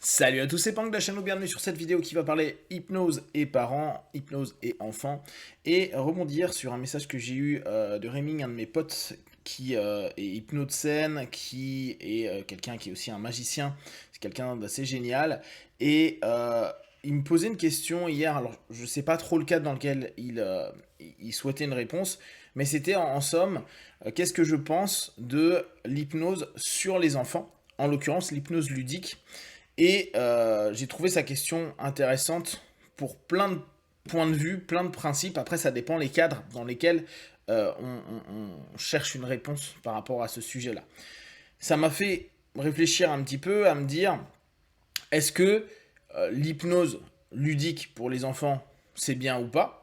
Salut à tous, c'est Pang de la chaîne, bienvenue sur cette vidéo qui va parler hypnose et parents, hypnose et enfants, et rebondir sur un message que j'ai eu de Rémi, un de mes potes qui est hypnotiseur, qui est quelqu'un qui est aussi un magicien, c'est quelqu'un d'assez génial, et il me posait une question hier, alors je sais pas trop le cadre dans lequel il souhaitait une réponse, mais c'était en somme, qu'est-ce que je pense de l'hypnose sur les enfants, en l'occurrence l'hypnose ludique. Et j'ai trouvé sa question intéressante pour plein de points de vue, plein de principes. Après, ça dépend les cadres dans lesquels on cherche une réponse par rapport à ce sujet-là. Ça m'a fait réfléchir un petit peu, à me dire, est-ce que l'hypnose ludique pour les enfants, c'est bien ou pas?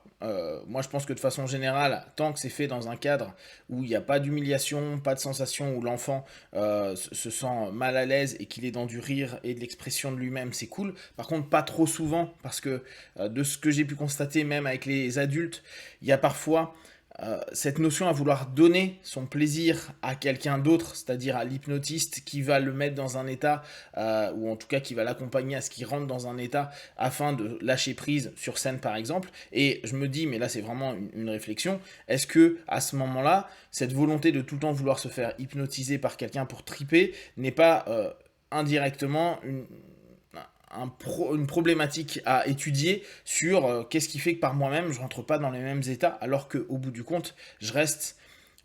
Moi, je pense que de façon générale, tant que c'est fait dans un cadre où il n'y a pas d'humiliation, pas de sensation, où l'enfant se sent mal à l'aise et qu'il est dans du rire et de l'expression de lui-même, c'est cool. Par contre, pas trop souvent, parce que de ce que j'ai pu constater, même avec les adultes, il y a parfois cette notion à vouloir donner son plaisir à quelqu'un d'autre, c'est-à-dire à l'hypnotiste qui va le mettre dans un état, ou en tout cas qui va l'accompagner à ce qu'il rentre dans un état afin de lâcher prise sur scène par exemple. Et je me dis, mais là c'est vraiment une réflexion, est-ce que à ce moment-là, cette volonté de tout le temps vouloir se faire hypnotiser par quelqu'un pour triper n'est pas indirectement une problématique à étudier sur qu'est-ce qui fait que par moi-même je rentre pas dans les mêmes états alors qu'au bout du compte je reste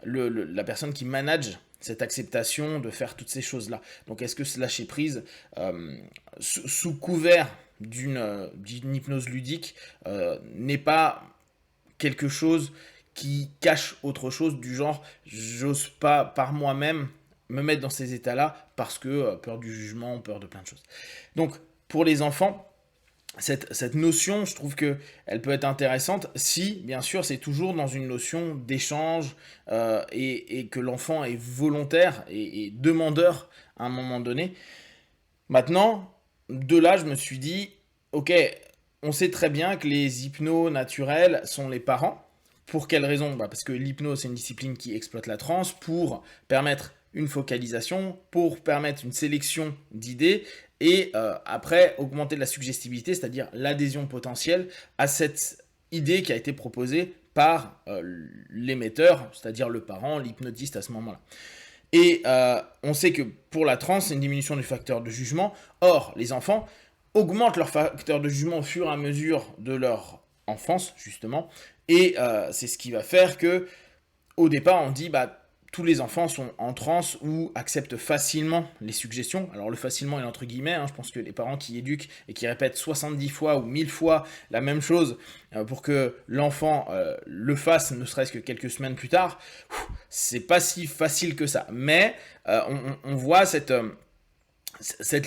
la personne qui manage cette acceptation de faire toutes ces choses-là. Donc est-ce que ce lâcher prise sous couvert d'une hypnose ludique n'est pas quelque chose qui cache autre chose du genre j'ose pas par moi-même me mettre dans ces états-là parce que peur du jugement, peur de plein de choses. Donc pour les enfants, cette notion, je trouve que elle peut être intéressante si, bien sûr, c'est toujours dans une notion d'échange et que l'enfant est volontaire et demandeur à un moment donné. Maintenant, de là, je me suis dit, ok, on sait très bien que les hypnos naturels sont les parents. Pour quelle raison? Parce que l'hypnose, c'est une discipline qui exploite la transe pour permettre une focalisation, pour permettre une sélection d'idées et après augmenter la suggestibilité, c'est-à-dire l'adhésion potentielle à cette idée qui a été proposée par l'émetteur, c'est-à-dire le parent, l'hypnotiste à ce moment-là. Et on sait que pour la transe, c'est une diminution du facteur de jugement. Or, les enfants augmentent leur facteur de jugement au fur et à mesure de leur enfance, justement. Et c'est ce qui va faire que, au départ, on dit, tous les enfants sont en transe ou acceptent facilement les suggestions. Alors le facilement est entre guillemets, je pense que les parents qui éduquent et qui répètent 70 fois ou 1000 fois la même chose pour que l'enfant le fasse ne serait-ce que quelques semaines plus tard, c'est pas si facile que ça. Mais on voit cette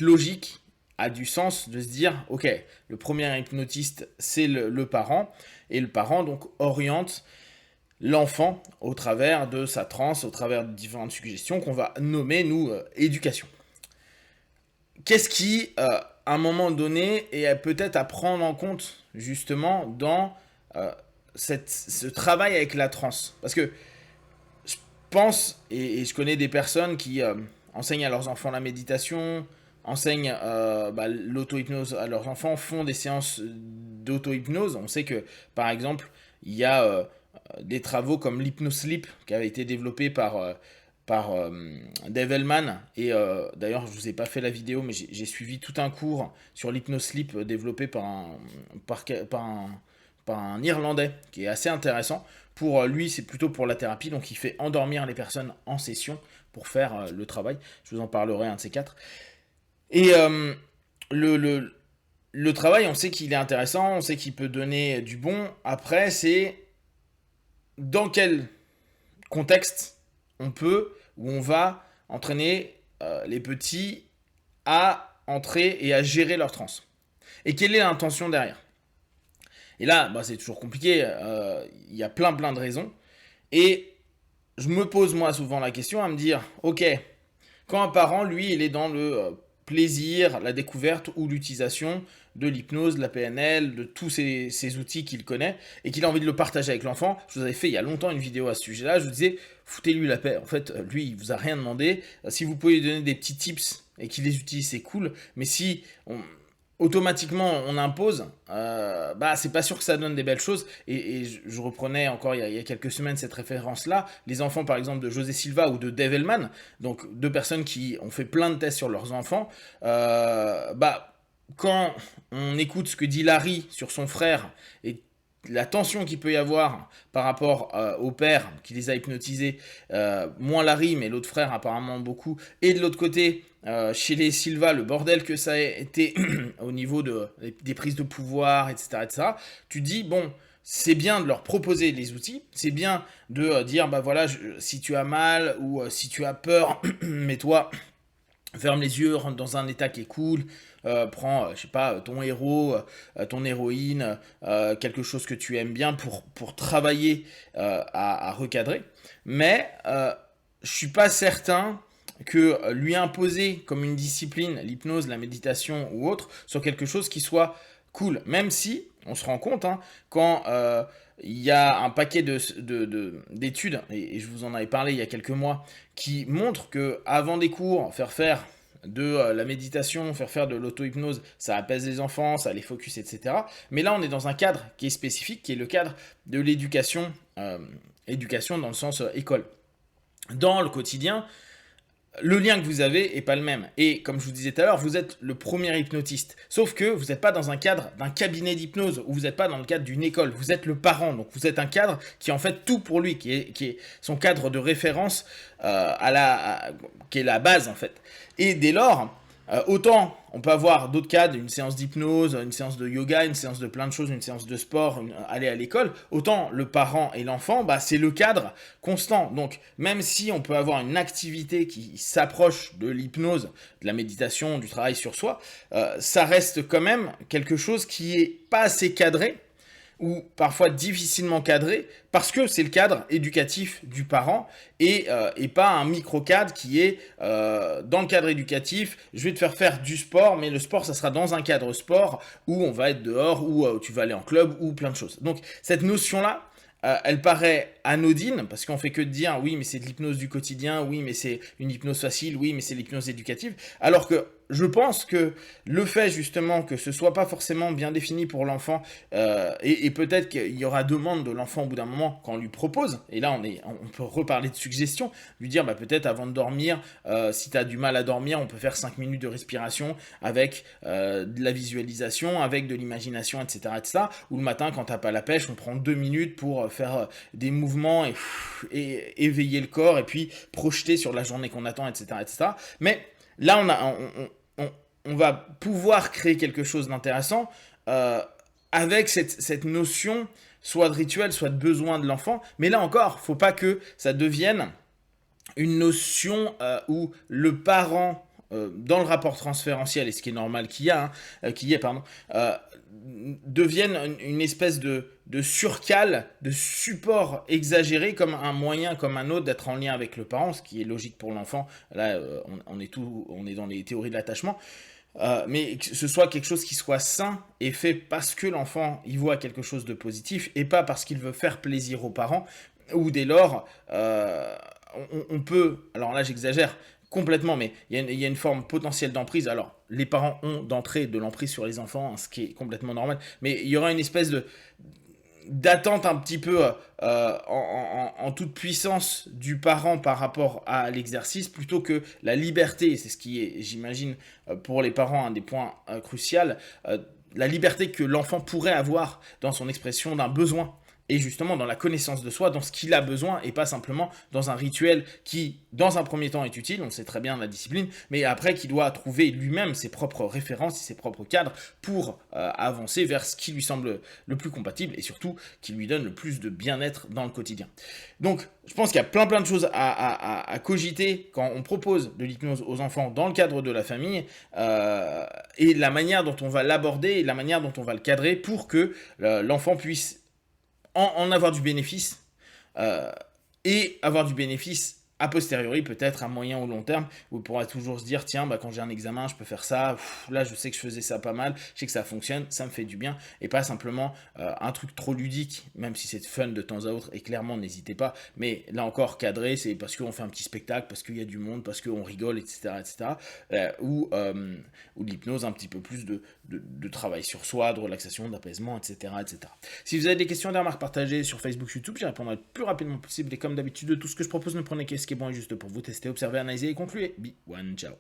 logique a du sens de se dire, ok, le premier hypnotiste c'est le parent, et le parent donc oriente l'enfant au travers de sa transe, au travers de différentes suggestions qu'on va nommer, nous, éducation. Qu'est-ce qui, à un moment donné, est peut-être à prendre en compte, justement, dans ce travail avec la transe? Parce que je pense, et je connais des personnes qui enseignent à leurs enfants la méditation, enseignent l'auto-hypnose à leurs enfants, font des séances d'auto-hypnose. On sait que, par exemple, il y a des travaux comme l'hypnosleep qui avait été développé par Dave Hellman. Et d'ailleurs, je vous ai pas fait la vidéo, mais j'ai suivi tout un cours sur l'hypnosleep développé par un Irlandais qui est assez intéressant. Pour lui, c'est plutôt pour la thérapie, donc il fait endormir les personnes en session pour faire le travail. Je vous en parlerai un de ces quatre. Et le travail, on sait qu'il est intéressant, on sait qu'il peut donner du bon. Après, c'est dans quel contexte on peut ou on va entraîner les petits à entrer et à gérer leur transe. Et quelle est l'intention derrière? Et là, c'est toujours compliqué, il y a plein de raisons. Et je me pose moi souvent la question à me dire, ok, quand un parent, lui, il est dans le plaisir, la découverte ou l'utilisation de l'hypnose, de la PNL, de tous ces outils qu'il connaît et qu'il a envie de le partager avec l'enfant. Je vous avais fait il y a longtemps une vidéo à ce sujet-là. Je vous disais, foutez-lui la paix. En fait, lui, il vous a rien demandé. Si vous pouvez lui donner des petits tips et qu'il les utilise, c'est cool. Mais si automatiquement on impose, bah c'est pas sûr que ça donne des belles choses. Et je reprenais encore il y a quelques semaines cette référence-là. Les enfants par exemple de José Silva ou de Dave Hellman, donc deux personnes qui ont fait plein de tests sur leurs enfants, bah quand on écoute ce que dit Larry sur son frère et la tension qu'il peut y avoir par rapport au père qui les a hypnotisés, moins Larry, mais l'autre frère apparemment beaucoup, et de l'autre côté, chez les Silva, le bordel que ça a été au niveau des prises de pouvoir, etc., etc., tu dis, bon, c'est bien de leur proposer les outils, c'est bien de dire, bah voilà, si tu as mal ou si tu as peur, mets-toi, ferme les yeux, rentre dans un état qui est cool, prends, je sais pas, ton héros, ton héroïne, quelque chose que tu aimes bien pour travailler à recadrer. Mais je suis pas certain que lui imposer comme une discipline, l'hypnose, la méditation ou autre, soit quelque chose qui soit cool. Même si, on se rend compte, hein, quand il y a un paquet d'études, et je vous en avais parlé il y a quelques mois, qui montrent que avant des cours, faire de la méditation, faire de l'auto-hypnose, ça apaise les enfants, ça les focus, etc. Mais là, on est dans un cadre qui est spécifique, qui est le cadre de l'éducation, éducation dans le sens école. Dans le quotidien, le lien que vous avez est pas le même. Et comme je vous disais tout à l'heure, vous êtes le premier hypnotiste. Sauf que vous n'êtes pas dans un cadre d'un cabinet d'hypnose, ou vous n'êtes pas dans le cadre d'une école. Vous êtes le parent, donc vous êtes un cadre qui est en fait tout pour lui, qui est son cadre de référence, qui est la base en fait. Et dès lors, autant on peut avoir d'autres cadres, une séance d'hypnose, une séance de yoga, une séance de plein de choses, une séance de sport, aller à l'école, autant le parent et l'enfant, bah, c'est le cadre constant. Donc même si on peut avoir une activité qui s'approche de l'hypnose, de la méditation, du travail sur soi, ça reste quand même quelque chose qui est pas assez cadré, ou parfois difficilement cadré, parce que c'est le cadre éducatif du parent et pas un micro-cadre qui est dans le cadre éducatif, je vais te faire du sport, mais le sport, ça sera dans un cadre sport où on va être dehors, où tu vas aller en club, ou plein de choses. Donc cette notion-là, elle paraît anodine, parce qu'on fait que de dire oui, mais c'est de l'hypnose du quotidien, oui, mais c'est une hypnose facile, oui, mais c'est l'hypnose éducative, alors que je pense que le fait justement que ce soit pas forcément bien défini pour l'enfant, et peut-être qu'il y aura demande de l'enfant au bout d'un moment quand on lui propose, et là on peut reparler de suggestion, lui dire bah, peut-être avant de dormir, si tu as du mal à dormir, on peut faire 5 minutes de respiration avec de la visualisation, avec de l'imagination, etc., etc. Ou le matin quand t'as pas la pêche, on prend 2 minutes pour faire des mouvements et éveiller le corps et puis projeter sur la journée qu'on attend, etc., etc. Mais là, on va pouvoir créer quelque chose d'intéressant avec cette notion soit de rituel, soit de besoin de l'enfant. Mais là encore, faut pas que ça devienne une notion où le parent, dans le rapport transférentiel, et ce qui est normal qu'il y a, devienne une espèce de surcale, de support exagéré comme un moyen, comme un autre d'être en lien avec le parent, ce qui est logique pour l'enfant. Là, on est dans les théories de l'attachement. Mais que ce soit quelque chose qui soit sain et fait parce que l'enfant y voit quelque chose de positif et pas parce qu'il veut faire plaisir aux parents, ou dès lors, on peut, alors là j'exagère complètement, mais il y a une forme potentielle d'emprise. Alors, les parents ont d'entrée de l'emprise sur les enfants, hein, ce qui est complètement normal, mais il y aura une espèce d'attente un petit peu en toute puissance du parent par rapport à l'exercice, plutôt que la liberté, et c'est ce qui est, j'imagine, pour les parents un des points cruciaux, la liberté que l'enfant pourrait avoir dans son expression d'un besoin. Et justement dans la connaissance de soi, dans ce qu'il a besoin, et pas simplement dans un rituel qui, dans un premier temps, est utile, on sait très bien la discipline, mais après qui doit trouver lui-même ses propres références et ses propres cadres pour avancer vers ce qui lui semble le plus compatible, et surtout qui lui donne le plus de bien-être dans le quotidien. Donc, je pense qu'il y a plein de choses à cogiter quand on propose de l'hypnose aux enfants dans le cadre de la famille, et la manière dont on va l'aborder, et la manière dont on va le cadrer pour que l'enfant puisse en avoir du bénéfice, et avoir du bénéfice a posteriori, peut-être à moyen ou long terme, vous pourrez toujours se dire, tiens, bah, quand j'ai un examen, je peux faire ça, là je sais que je faisais ça pas mal, je sais que ça fonctionne, ça me fait du bien, et pas simplement un truc trop ludique, même si c'est fun de temps à autre, et clairement n'hésitez pas, mais là encore cadré, c'est parce qu'on fait un petit spectacle, parce qu'il y a du monde, parce qu'on rigole, etc. etc. Ou l'hypnose, un petit peu plus de travail sur soi, de relaxation, d'apaisement, etc., etc. Si vous avez des questions, des remarques partagées sur Facebook, YouTube, j'y répondrai le plus rapidement possible, et comme d'habitude, de tout ce que je propose, ne prenez qu'est-ce qui est bon et juste pour vous tester, observer, analyser et conclure. Be one, ciao.